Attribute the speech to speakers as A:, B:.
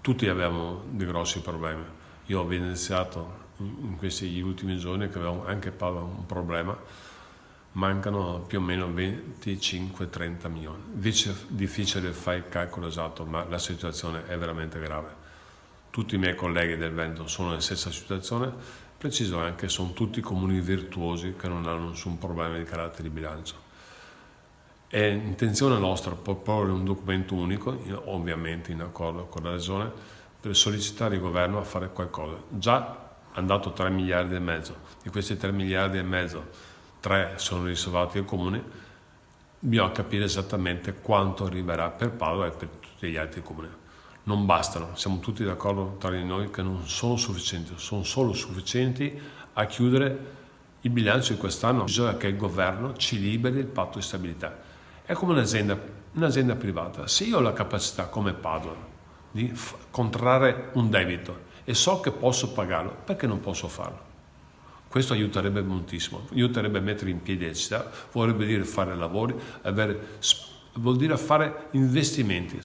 A: tutti avevamo dei grossi problemi. Io ho evidenziato in questi ultimi giorni che avevamo anche Padova un problema, mancano più o meno 25-30 milioni. Difficile fare il calcolo esatto, ma la situazione è veramente grave. Tutti i miei colleghi del Veneto sono nella stessa situazione, preciso anche sono tutti comuni virtuosi che non hanno nessun problema di carattere di bilancio. È intenzione nostra proporre un documento unico, ovviamente in accordo con la Regione, per sollecitare il governo a fare qualcosa. Già hanno dato 3 miliardi e mezzo, di questi 3 miliardi e mezzo 3 sono riservati ai comuni, bisogna capire esattamente quanto arriverà per Padova e per tutti gli altri comuni. Non bastano, siamo tutti d'accordo tra di noi che non sono sufficienti, sono solo sufficienti a chiudere il bilancio di quest'anno. Bisogna che il governo ci liberi il patto di stabilità. È come un'azienda privata. Se io ho la capacità come Padova di contrarre un debito e so che posso pagarlo, perché non posso farlo? Questo aiuterebbe moltissimo, aiuterebbe a mettere in piedi la città, vorrebbe dire fare lavori, vuol dire fare investimenti.